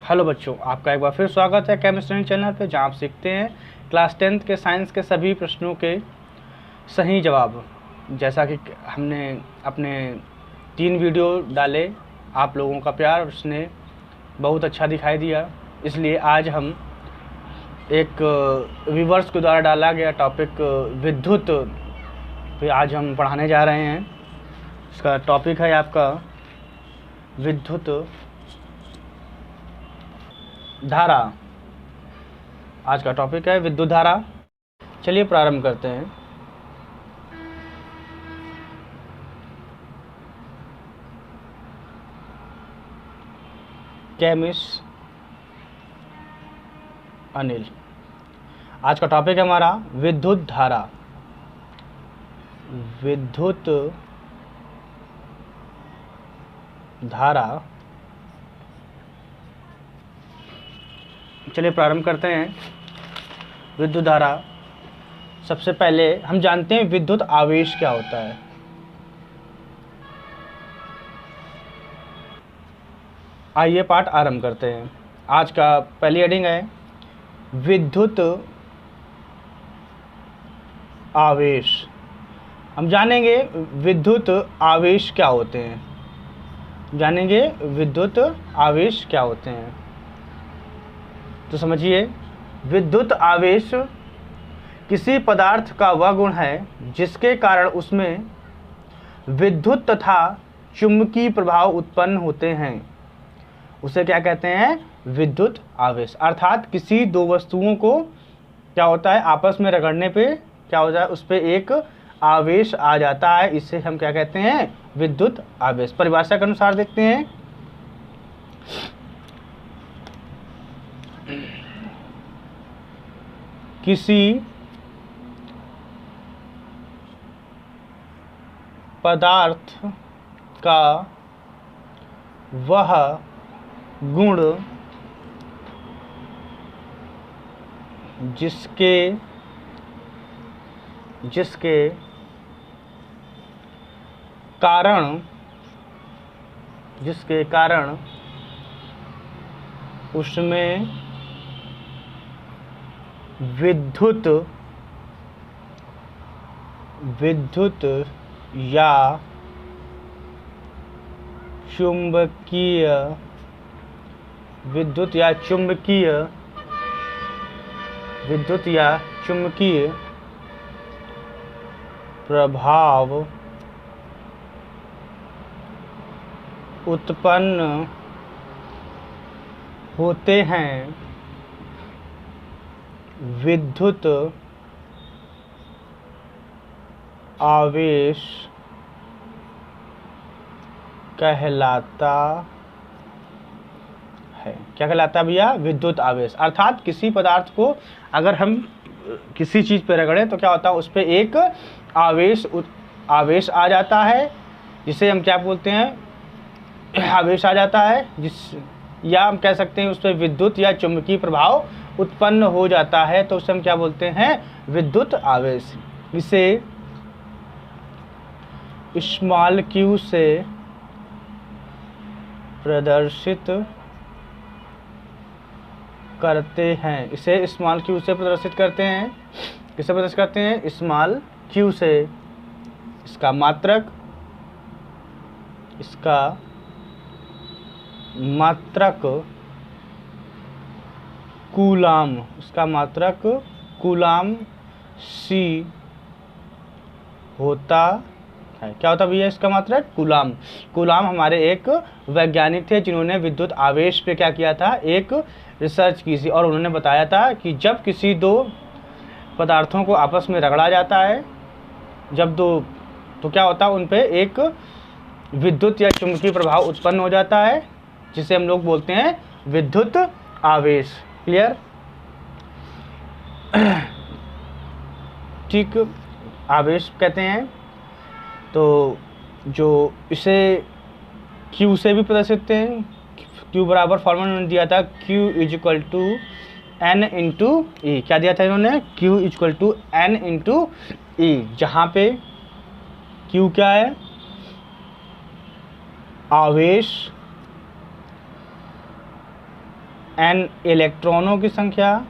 Hello बच्चों, आपका एक बार फिर स्वागत है केमिस्ट्री चैनल पे, जहाँ आप सीखते हैं क्लास 10th के साइंस के सभी प्रश्नों के सही जवाब। जैसा कि हमने अपने 3 वीडियो डाले, आप लोगों का प्यार उसने बहुत अच्छा दिखाई दिया, इसलिए आज हम एक व्यूअर्स के द्वारा डाला गया टॉपिक विद्युत पे आज हम पढ़ाने जा रहे हैं। इसका टॉपिक है आपका विद्युत धारा। आज का टॉपिक है विद्युत धारा। चलिए प्रारंभ करते हैं। केमिस्ट अनिल। आज का टॉपिक है हमारा विद्युत धारा। विद्युत धारा। चलिए प्रारंभ करते हैं। विद्युत धारा, सबसे पहले हम जानते हैं विद्युत आवेश क्या होता है। आइए पाठ आरंभ करते हैं। आज का पहली हेडिंग है विद्युत आवेश। हम जानेंगे विद्युत आवेश क्या होते हैं। जानेंगे विद्युत आवेश क्या होते हैं। तो समझिए, विद्युत आवेश किसी पदार्थ का वह गुण है जिसके कारण उसमें विद्युत तथा चुंबकीय प्रभाव उत्पन्न होते हैं। उसे क्या कहते हैं? विद्युत आवेश। अर्थात किसी दो वस्तुओं को क्या होता है, आपस में रगड़ने पे क्या होता है, उस पर एक आवेश आ जाता है। इसे हम क्या कहते हैं? विद्युत आवेश। परिभाषा के अनुसार देखते हैं। किसी पदार्थ का वह गुण जिसके कारण उसमें विद्युत या चुंबकीय प्रभाव उत्पन्न होते हैं। विद्युत आवेश कहलाता है। क्या कहलाता है भैया? विद्युत आवेश। अर्थात किसी पदार्थ को अगर हम किसी चीज़ पे रगड़े तो क्या होता है, उस पर एक आवेश आ जाता है, जिसे हम क्या बोलते हैं? आवेश आ जाता है, या हम कह सकते हैं उस पर विद्युत या चुंबकीय प्रभाव उत्पन्न हो जाता है, तो उसे हम क्या बोलते हैं? विद्युत आवेश। इसे स्मॉल क्यू से प्रदर्शित करते हैं। इसे स्मॉल क्यू से प्रदर्शित करते हैं। किसे प्रदर्शित करते हैं? स्मॉल क्यू से। इसका मात्रक कूलाम। इसका मात्रक कूलाम सी होता है। क्या होता भैया इसका मात्रक? कूलाम। कूलाम हमारे एक वैज्ञानिक थे जिन्होंने विद्युत आवेश पे क्या किया था? एक रिसर्च की थी, और उन्होंने बताया था कि जब किसी दो पदार्थों को आपस में रगड़ा जाता है, तो क्या होता है, उन पे एक विद्युत या चुंबकीय प्रभाव उत्पन्न हो जाता है, जिसे हम लोग बोलते हैं विद्युत आवेश। क्लियर? ठीक, आवेश कहते हैं। तो जो इसे Q से भी प्रदर्शित हैं। Q बराबर फॉर्मूला उन्होंने दिया था, Q equal to N into e. क्या दिया था इन्होंने? Q equal to N into e, जहाँ पे Q क्या है? आवेश एन इलेक्ट्रॉनों की संख्या,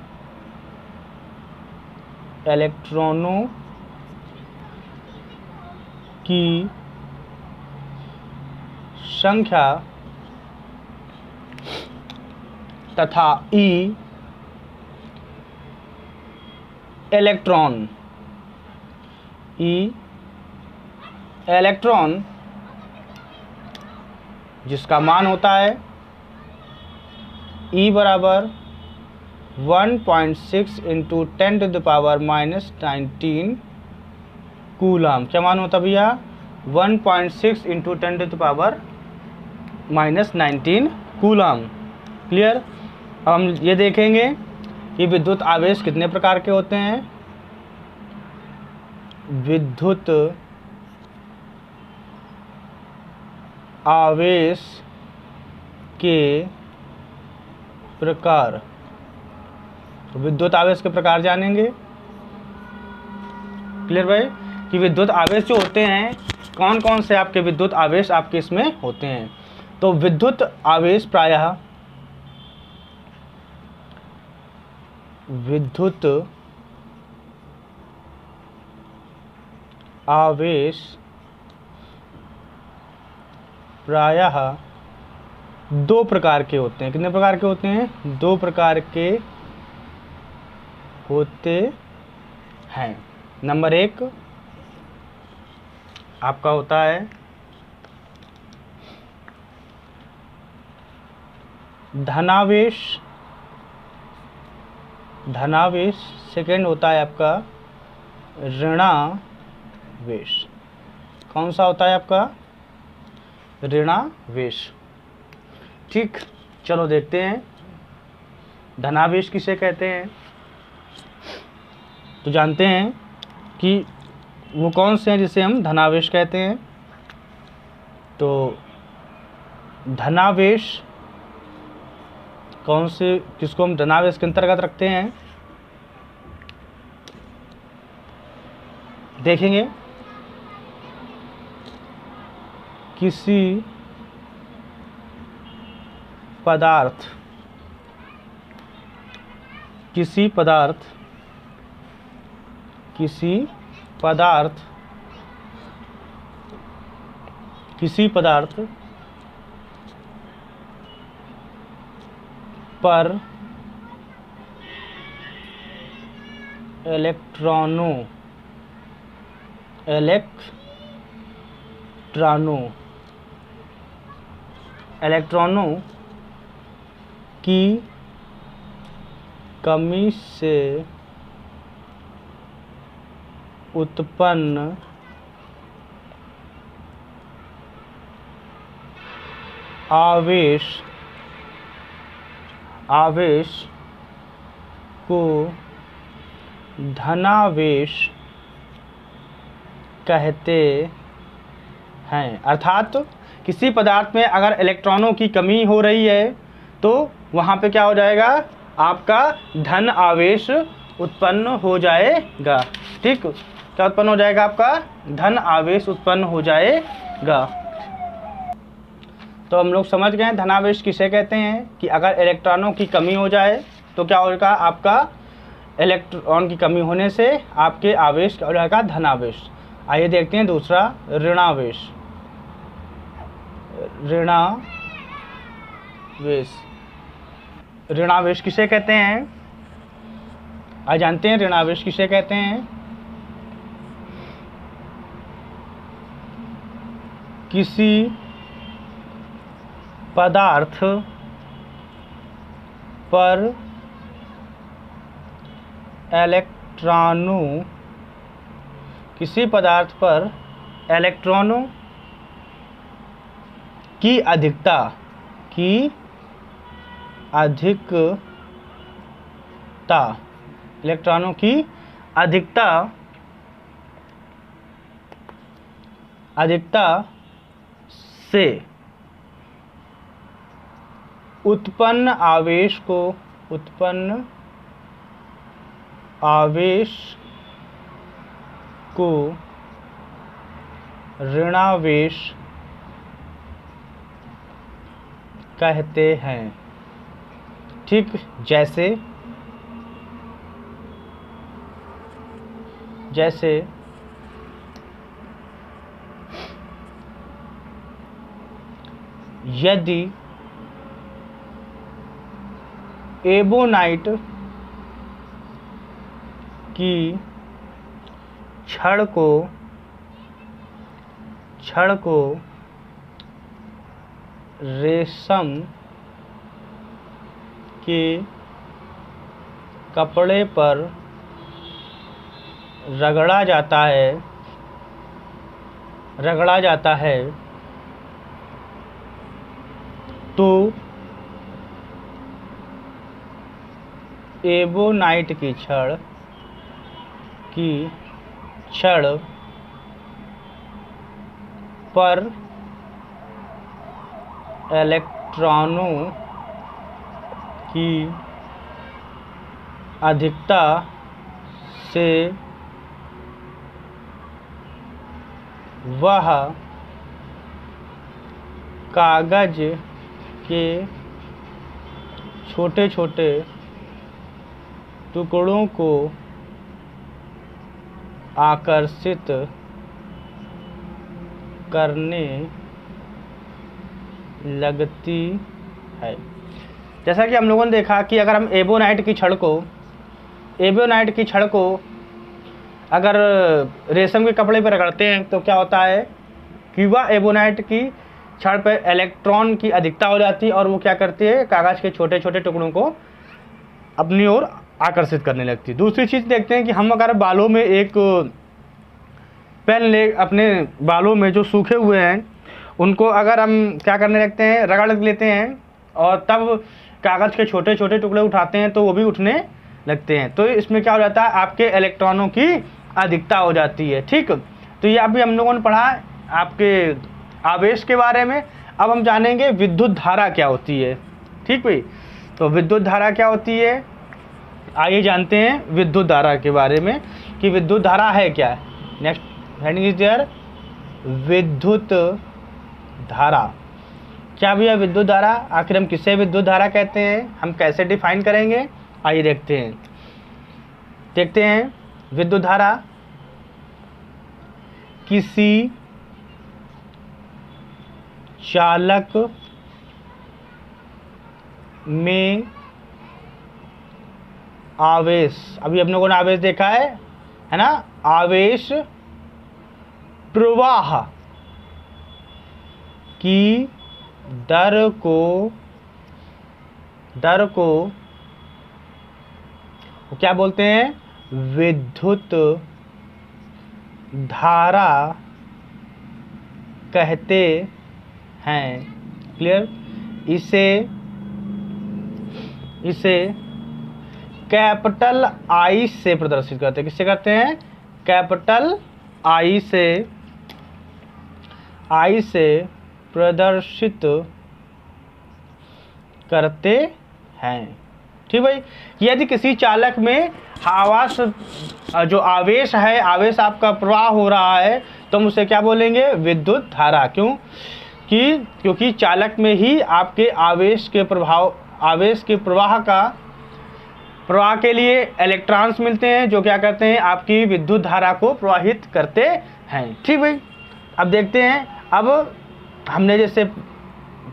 इलेक्ट्रॉनों की संख्या तथा ई इलेक्ट्रॉन, ई इलेक्ट्रॉन जिसका मान होता है E बराबर 1.6 इंटू 10⁻⁻19 कूलम। क्या मान होता भैया? 1.6 इंटू 10⁻⁻19 कूलम। क्लियर? अब हम ये देखेंगे कि विद्युत आवेश कितने प्रकार के होते हैं। विद्युत आवेश के प्रकार, तो विद्युत आवेश के प्रकार जानेंगे। क्लियर भाई? कि विद्युत आवेश जो होते हैं, कौन कौन से आपके विद्युत आवेश आपके इसमें होते हैं। तो विद्युत आवेश प्रायः विद्युत आवेश प्रायः दो प्रकार के होते हैं। कितने प्रकार के होते हैं? दो प्रकार के होते हैं। नंबर एक आपका होता है धनावेश, धनावेश। सेकेंड होता है आपका ऋणावेश। कौन सा होता है आपका? ऋणावेश। ठीक, चलो देखते हैं धनावेश किसे कहते हैं। तो जानते हैं कि वो कौन से हैं जिसे हम धनावेश कहते हैं। तो धनावेश कौन से, किसको हम धनावेश के अंतर्गत रखते हैं, देखेंगे। किसी पदार्थ, किसी पदार्थ, किसी पदार्थ, किसी पदार्थ पर इलेक्ट्रॉनों, इलेक्ट्रॉनों, इलेक्ट्रॉनों की कमी से उत्पन्न आवेश, आवेश को धनावेश कहते हैं। अर्थात किसी पदार्थ में अगर इलेक्ट्रॉनों की कमी हो रही है तो वहाँ पे क्या हो जाएगा? आपका धन आवेश उत्पन्न हो जाएगा। ठीक, क्या उत्पन्न हो जाएगा? आपका धन आवेश उत्पन्न हो जाएगा। तो हम लोग समझ गए धनावेश किसे कहते हैं कि अगर इलेक्ट्रॉनों की कमी हो जाए तो क्या होगा? आपका इलेक्ट्रॉन की कमी होने से आपके आवेश क्या हो जाएगा? धनावेश। आइए देखते हैं दूसरा ऋणावेश। ऋणावेश, ऋणावेश किसे कहते हैं? आज जानते हैं ऋणावेश किसे कहते हैं। किसी पदार्थ पर इलेक्ट्रॉनों, किसी पदार्थ पर इलेक्ट्रॉनों की अधिकता, की अधिकता, इलेक्ट्रॉनों की अधिकता, अधिकता से उत्पन्न आवेश को, उत्पन्न आवेश को ऋणावेश कहते हैं। ठीक, जैसे जैसे यदि एबोनाइट की छड़ को रेशम के कपड़े पर रगड़ा जाता है तो एबोनाइट की छड़ पर इलेक्ट्रॉनों की अधिकता से वह कागज के छोटे छोटे टुकड़ों को आकर्षित करने लगती है। जैसा कि हम लोगों ने देखा कि अगर हम एबोनाइट की छड़ को अगर रेशम के कपड़े पर रगड़ते हैं तो क्या होता है कि वह एबोनाइट की छड़ पर इलेक्ट्रॉन की अधिकता हो जाती है और वो क्या करती है, कागज़ के छोटे छोटे टुकड़ों को अपनी ओर आकर्षित करने लगती है। दूसरी चीज़ देखते हैं कि हम अगर बालों में एक पेन ले, अपने बालों में जो सूखे हुए हैं उनको अगर हम क्या करने लगते हैं, रगड़ लेते हैं और तब कागज़ के छोटे छोटे टुकड़े उठाते हैं तो वो भी उठने लगते हैं। तो इसमें क्या हो जाता है, आपके इलेक्ट्रॉनों की अधिकता हो जाती है। ठीक, तो ये अभी हम लोगों ने पढ़ा आपके आवेश के बारे में। अब हम जानेंगे विद्युत धारा क्या होती है। ठीक भाई, तो विद्युत धारा क्या होती है, आइए जानते हैं विद्युत धारा के बारे में कि विद्युत धारा है क्या। नेक्स्ट हेडिंग इज देयर विद्युत धारा। क्या भैया विद्युत धारा, आखिर हम किसे विद्युत धारा कहते हैं, हम कैसे डिफाइन करेंगे, आइए देखते हैं। विद्युत धारा किसी चालक में आवेश, अभी हम लोगों ने आवेश देखा है ना, आवेश प्रवाह की दर को क्या बोलते हैं, विद्युत धारा कहते हैं। क्लियर, इसे कैपिटल आई से प्रदर्शित करते हैं। किससे करते हैं, कैपिटल आई से प्रदर्शित करते हैं। ठीक भाई, यदि किसी चालक में जो आवेश है, आवेश आपका प्रवाह हो रहा है तो हम उसे क्या बोलेंगे, विद्युत धारा। क्योंकि चालक में ही आपके आवेश के प्रवाह के लिए इलेक्ट्रॉन्स मिलते हैं जो क्या करते हैं, आपकी विद्युत धारा को प्रवाहित करते हैं। ठीक भाई, अब देखते हैं, अब हमने जैसे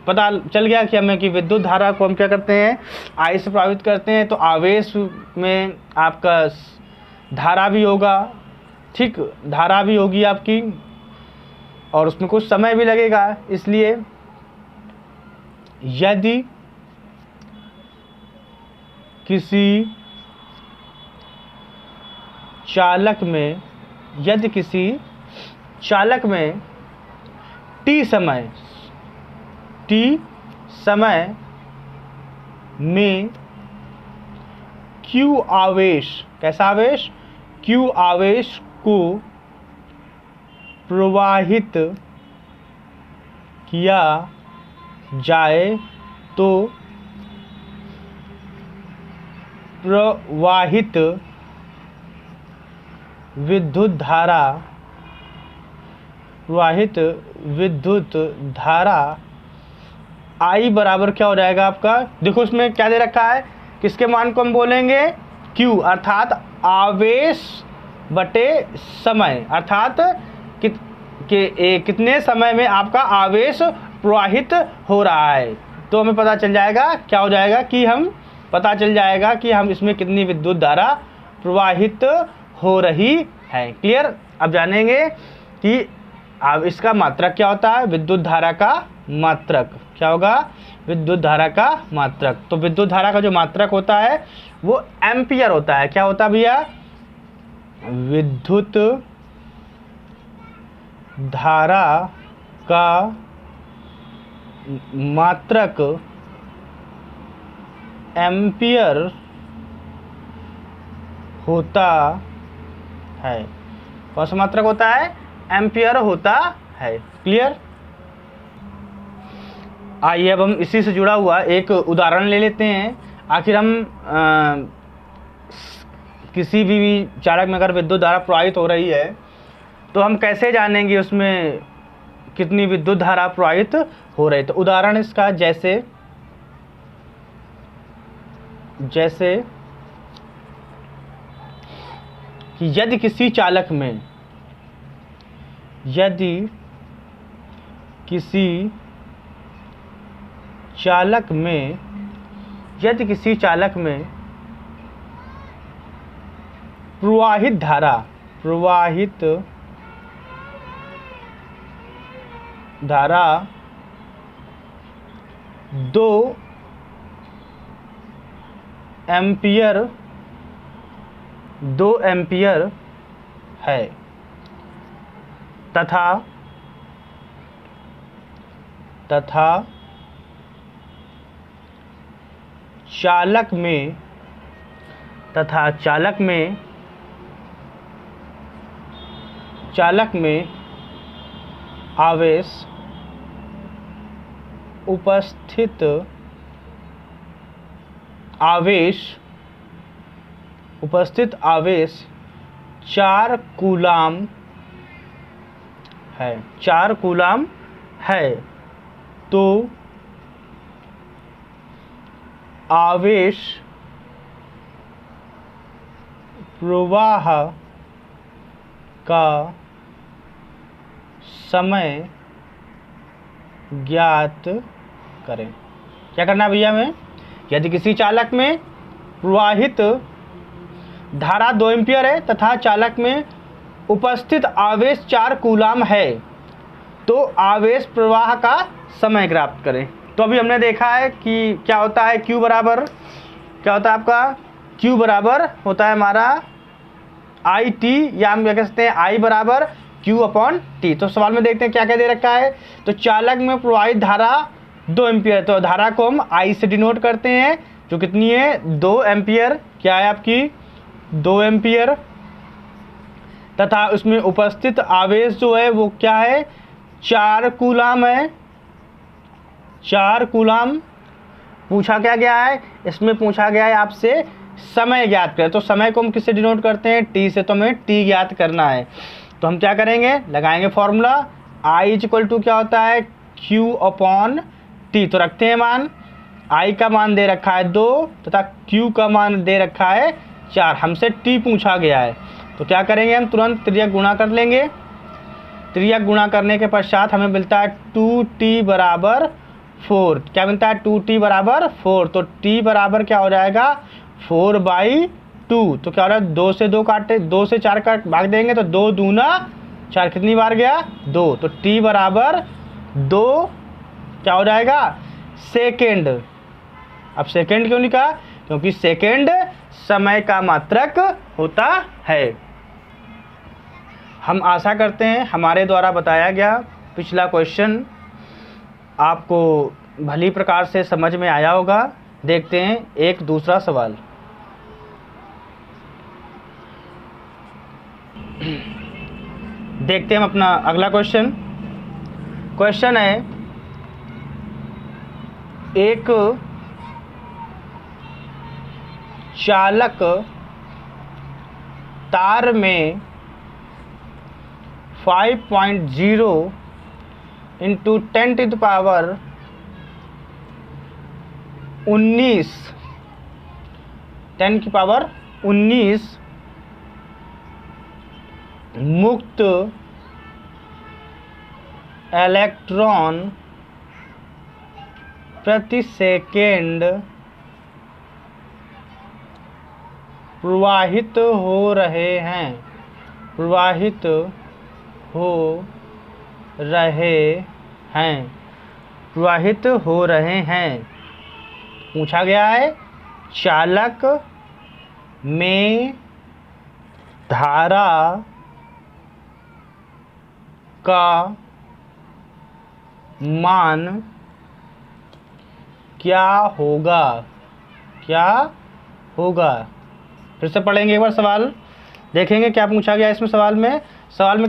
पता चल गया कि हमें कि विद्युत धारा को हम क्या करते हैं, आई से प्रभावित करते हैं। तो आवेश में आपका धारा भी होगा, ठीक, धारा भी होगी आपकी और उसमें कुछ समय भी लगेगा। इसलिए यदि किसी चालक में टी समय में Q आवेश, कैसा आवेश, Q आवेश को प्रवाहित किया जाए तो प्रवाहित विद्युत धारा I बराबर क्या हो जाएगा आपका, देखो उसमें क्या दे रखा है, किसके मान को हम बोलेंगे, Q, अर्थात आवेश बटे समय, अर्थात कितने समय में आपका आवेश प्रवाहित हो रहा है। तो हमें पता चल जाएगा, क्या हो जाएगा कि हम पता चल जाएगा कि हम इसमें कितनी विद्युत धारा प्रवाहित हो रही है। क्लियर। अब जानेंगे कि अब इसका मात्रक क्या होता है, विद्युत धारा का मात्रक क्या होगा, विद्युत धारा का मात्रक। तो विद्युत धारा का जो मात्रक होता है वो एम्पियर होता है। क्या होता है भैया, विद्युत धारा का मात्रक एम्पियर होता है। कौन सा मात्रक होता है, एम्पियर होता है। क्लियर। आइए अब हम इसी से जुड़ा हुआ एक उदाहरण ले लेते हैं। आखिर हम किसी भी चालक में अगर विद्युत धारा प्रवाहित हो रही है तो हम कैसे जानेंगे उसमें कितनी विद्युत धारा प्रवाहित हो रही है। तो उदाहरण इसका जैसे कि यदि किसी चालक में प्रवाहित धारा 2 एम्पियर है तथा चालक में उपस्थित आवेश 4 कूलाम है तो आवेश प्रवाह का समय ज्ञात करें। क्या करना है भैया हमें, यदि किसी चालक में प्रवाहित धारा 2 एम्पियर है तथा चालक में उपस्थित आवेश 4 कूलाम है तो आवेश प्रवाह का समय प्राप्त करें। तो अभी हमने देखा है कि क्या होता है, Q बराबर क्या होता है आपका, Q बराबर होता है हमारा IT, या हम क्या कह सकते हैं I बराबर Q/T। तो सवाल में देखते हैं क्या क्या दे रखा है। तो चालक में प्रवाहित धारा 2 एम्पियर, तो धारा को हम I से डिनोट करते हैं जो कितनी है 2 एम्पियर। क्या है आपकी 2 एम्पियर, तथा उसमें उपस्थित आवेश जो है वो क्या है 4 कूलाम है। 4 कूलाम पूछा क्या गया है, इसमें पूछा गया है आपसे समय ज्ञात करें। तो समय को हम किससे डिनोट करते हैं, T से। तो हमें T ज्ञात करना है तो हम क्या करेंगे, लगाएंगे फॉर्मूला I = क्या होता है Q/T। तो रखते हैं मान, I का मान दे रखा है 2 तथा Q का मान दे रखा है 4, हमसे T पूछा गया है। तो क्या करेंगे, हम तुरंत त्रियक गुणा कर लेंगे। त्रियक गुणा करने के पश्चात हमें मिलता है 2T = 4। क्या मिलता है 2T = 4। तो T बराबर क्या हो जाएगा 4/2। तो क्या हो रहा है 2 से 2 काटे, 2 से 4 का भाग देंगे तो 2 दूना 4, कितनी बार गया 2। तो T बराबर 2 क्या हो जाएगा सेकेंड। अब सेकेंड क्यों लिखा, क्योंकि सेकेंड समय का मात्रक होता है। हम आशा करते हैं हमारे द्वारा बताया गया पिछला क्वेश्चन आपको भली प्रकार से समझ में आया होगा। देखते हैं एक दूसरा सवाल। देखते हैं हम अपना अगला क्वेश्चन। क्वेश्चन है, एक चालक तार में 5.0 × 10⁻³ 19 10 की पावर 19 मुक्त इलेक्ट्रॉन प्रति सेकेंड प्रवाहित हो रहे हैं, प्रवाहित हो रहे हैं, प्रवाहित हो रहे हैं। पूछा गया है चालक में धारा का मान क्या होगा, क्या होगा। फिर से पढ़ेंगे एक बार सवाल, देखेंगे क्या पूछा गया इसमें। सवाल में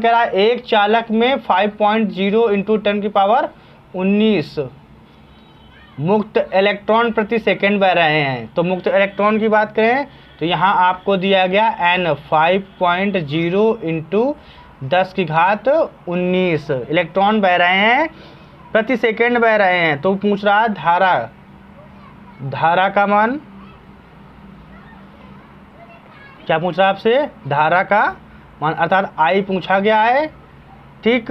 कह रहा है एक चालक में 5.0 इंटू 10 की पावर 19 मुक्त इलेक्ट्रॉन प्रति सेकंड बह रहे हैं। तो मुक्त इलेक्ट्रॉन की बात करें तो यहाँ आपको दिया गया n 5.0 इंटू 10 की घात 19 इलेक्ट्रॉन बह रहे हैं, प्रति सेकंड बह रहे हैं। तो पूछ रहा है धारा का मान, क्या पूछ रहा है आपसे, धारा का मान अर्थात I पूछा गया है, ठीक,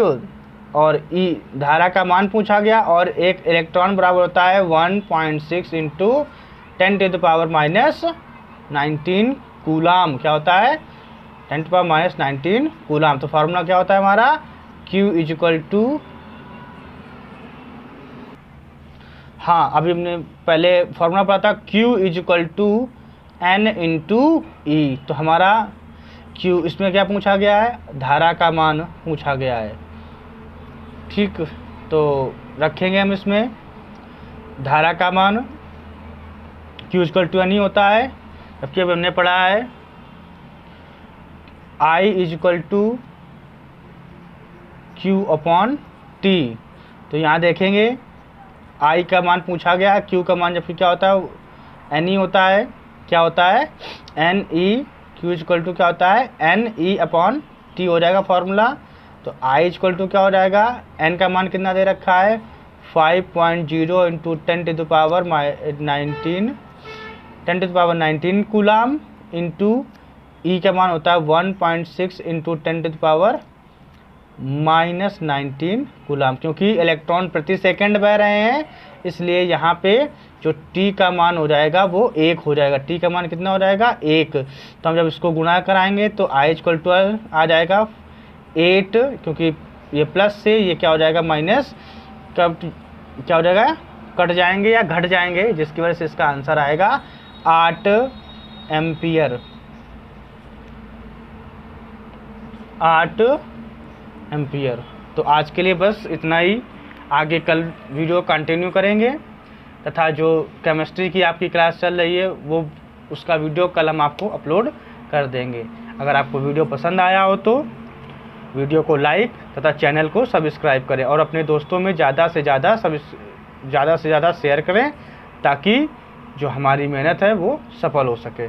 और E धारा का मान पूछा गया, और एक इलेक्ट्रॉन बराबर होता है 1.6 इंटू 10⁻⁻19 कूलाम। क्या होता है 10⁻⁻19 कूलाम। तो फार्मूला क्या होता है हमारा, Q इक्वल टू, हाँ अभी हमने पहले फार्मूला पढ़ा था, Q equal to N into e. तो हमारा Q, इसमें क्या पूछा गया है, धारा का मान पूछा गया है, ठीक। तो रखेंगे हम इसमें धारा का मान Q इक्वल टू N ही होता है, जबकि अब हमने पढ़ा है I equal to Q upon T। तो यहाँ देखेंगे I का मान पूछा गया, Q का मान जबकि क्या होता है N ही होता है, क्या होता है N E, Q equal to क्या होता है N E अपॉन T हो जाएगा फार्मूला। तो I इक्वल टू क्या हो जाएगा, N का मान कितना दे रखा है 5.0 इंटू 10⁻19 कूलाम इंटू E का मान होता है 1.6 इंटू 10⁻⁻19 कूलाम। क्योंकि इलेक्ट्रॉन प्रति सेकंड बह रहे हैं इसलिए यहाँ पे जो T का मान हो जाएगा वो 1 हो जाएगा। T का मान कितना हो जाएगा 1। तो हम जब इसको गुणा कराएंगे तो I इक्वल टू आ जाएगा 8, क्योंकि ये प्लस से ये क्या हो जाएगा माइनस, कब क्या हो जाएगा, कट जाएंगे या घट जाएंगे, जिसकी वजह से इसका आंसर आएगा 8 एम्पियर। 8 एम्पियर। तो आज के लिए बस इतना ही, आगे कल वीडियो कंटिन्यू करेंगे, तथा जो केमिस्ट्री की आपकी क्लास चल रही है वो उसका वीडियो कल हम आपको अपलोड कर देंगे। अगर आपको वीडियो पसंद आया हो तो वीडियो को लाइक तथा चैनल को सब्सक्राइब करें और अपने दोस्तों में ज़्यादा से ज़्यादा शेयर करें, ताकि जो हमारी मेहनत है वो सफल हो सके।